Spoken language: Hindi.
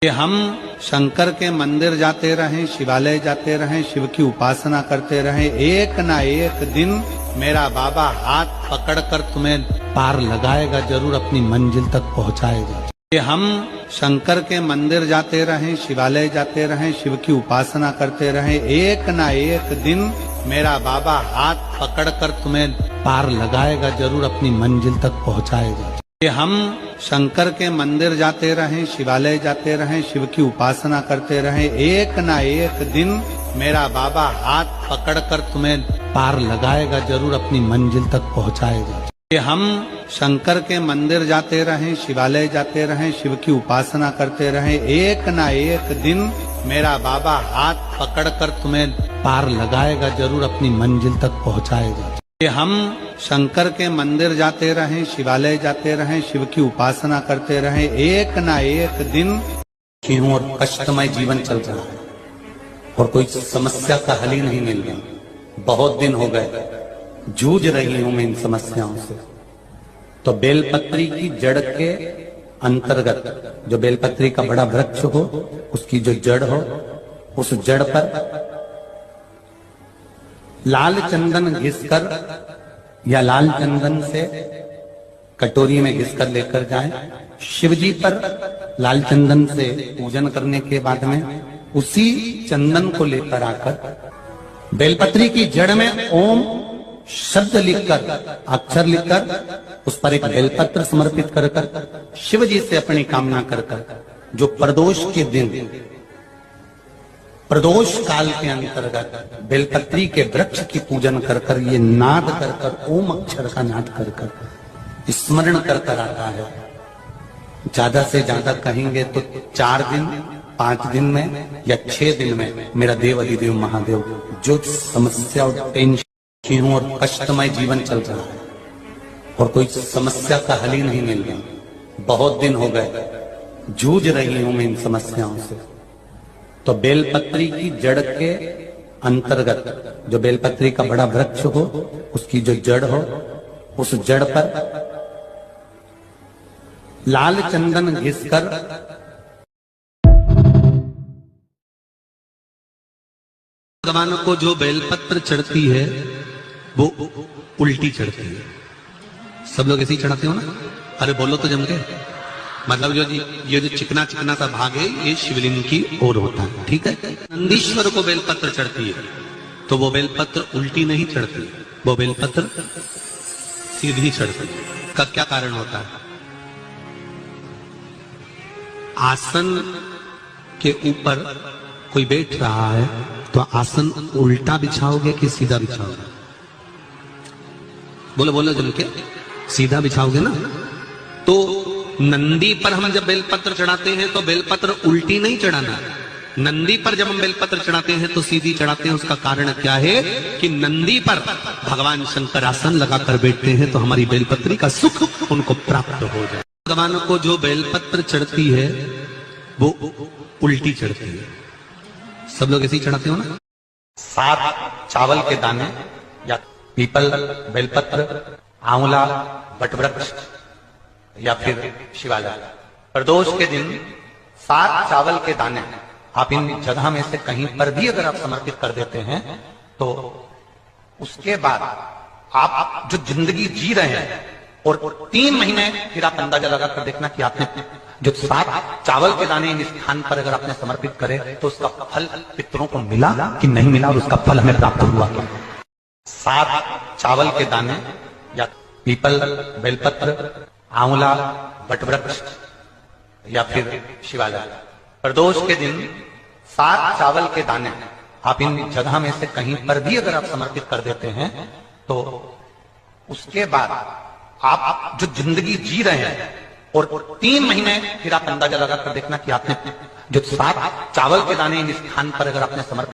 कि हम शंकर के मंदिर जाते रहें, शिवालय जाते रहें, शिव की उपासना करते रहें, एक ना एक दिन मेरा बाबा हाथ पकड़कर तुम्हें पार लगाएगा, जरूर अपनी मंजिल तक पहुंचाएगा। कि हम शंकर के मंदिर जाते रहें, शिवालय जाते रहें, शिव की उपासना करते रहें, एक ना एक दिन मेरा बाबा हाथ पकड़कर तुम्हें पार लगाएगा, जरूर अपनी मंजिल तक पहुंचाएगा। कि हम शंकर के मंदिर जाते रहें, शिवालय जाते रहें, शिव की उपासना करते रहें, एक ना एक दिन मेरा बाबा हाथ पकड़कर तुम्हें पार लगाएगा, जरूर अपनी मंजिल तक पहुंचाएगा। कि हम शंकर के मंदिर जाते रहें, शिवालय जाते रहें, शिव की उपासना करते रहें, एक ना एक दिन मेरा बाबा हाथ पकड़कर तुम्हें पार लगाएगा, जरूर अपनी मंजिल तक पहुंचाएगा। कि हम शंकर के मंदिर जाते रहें, शिवालय जाते रहें, शिव की उपासना करते रहें, एक ना एक दिन हूं और कष्टमय जीवन चल रहा है और कोई समस्या का हल ही नहीं मिल रहा। बहुत दिन हो गए जूझ रही हूं मैं इन समस्याओं से। तो बेलपत्री की जड़ के अंतर्गत, जो बेलपत्री का बड़ा वृक्ष हो, उसकी जो जड़ हो, उस जड़ पर लाल चंदन घिसकर या लाल चंदन से कटोरी में घिसकर लेकर जाएं। शिव जी पर लाल चंदन से पूजन करने के बाद में उसी चंदन को लेकर आकर बेलपत्री की जड़ में ओम शब्द लिखकर, अक्षर लिखकर उस पर एक बेलपत्र समर्पित कर कर शिव जी से अपनी कामना कर कर, जो प्रदोष के दिन, प्रदोष काल के अंतर्गत बेलपत्री के वृक्ष की पूजन कर कर, ये नाद कर कर, ओम अक्षर का नाद कर कर स्मरण कर कर आता है। ज्यादा से ज्यादा कहेंगे तो 4 दिन, 5 दिन में या 6 दिन में मेरा देव अधिदेव महादेव, जो समस्या और टेंशन हूं और कष्टमय जीवन चल रहा है और कोई समस्या का हल ही नहीं मिल रहा। बहुत दिन हो गए जूझ रही हूं मैं इन समस्याओं से। तो बेलपत्री की जड़ के अंतर्गत, जो बेलपत्री का बड़ा वृक्ष हो, उसकी जो जड़ हो, उस जड़ पर लाल चंदन घिसकर भगवान को जो बेलपत्र चढ़ती है वो उल्टी चढ़ती है। सब लोग ऐसे ही चढ़ाते हो ना? अरे बोलो तो जम के। मतलब ये जो चिकना चिकना सा भाग है, ये शिवलिंग की ओर होता है, ठीक है। नंदीश्वर को बेलपत्र चढ़ती है तो वो बेलपत्र उल्टी नहीं चढ़ती, वो बेलपत्र सीधी चढ़ती है। का क्या कारण होता है? आसन के ऊपर कोई बैठ रहा है तो आसन उल्टा बिछाओगे कि सीधा बिछाओगे? बोलो बोलो जम के। सीधा बिछाओगे ना? तो नंदी पर हम जब बेलपत्र चढ़ाते हैं तो बेलपत्र उल्टी नहीं चढ़ाना। नंदी पर जब हम बेलपत्र चढ़ाते हैं तो सीधी चढ़ाते हैं। उसका कारण क्या है कि नंदी पर भगवान शंकर आसन लगाकर बैठते हैं तो हमारी बेलपत्री का सुख उनको प्राप्त हो जाए। भगवान को जो बेलपत्र चढ़ती है वो उल्टी चढ़ती है। सब लोग ऐसे ही चढ़ाते हो ना? 7 चावल के दाने या पीपल, बेलपत्र, आंवला, वटवृक्ष या फिर शिवालय, प्रदोष के दिन 7 चावल के दाने आप इन जगह में से कहीं पर भी अगर आप समर्पित कर देते हैं तो उसके बाद आप जो जिंदगी जी रहे हैं और 3 महीने फिर आप अंदाजा लगाकर देखना कि आपने जो 7 चावल के दाने इस स्थान पर अगर आपने समर्पित करे तो उसका फल पितरों को मिला कि नहीं मिला और उसका फल हमें प्राप्त हुआ। 7 चावल के दाने या पीपल, बेलपत्र, आंवला, वटवृक्ष या फिर शिवालय, प्रदोष के दिन 7 चावल के दाने आप इन जगह में से कहीं पर भी अगर आप समर्पित कर देते हैं तो उसके बाद आप जो जिंदगी जी रहे हैं और 3 महीने फिर आप अंदाजा लगाकर देखना कि आपने जो 7 चावल के दाने इस स्थान पर अगर आपने समर्पित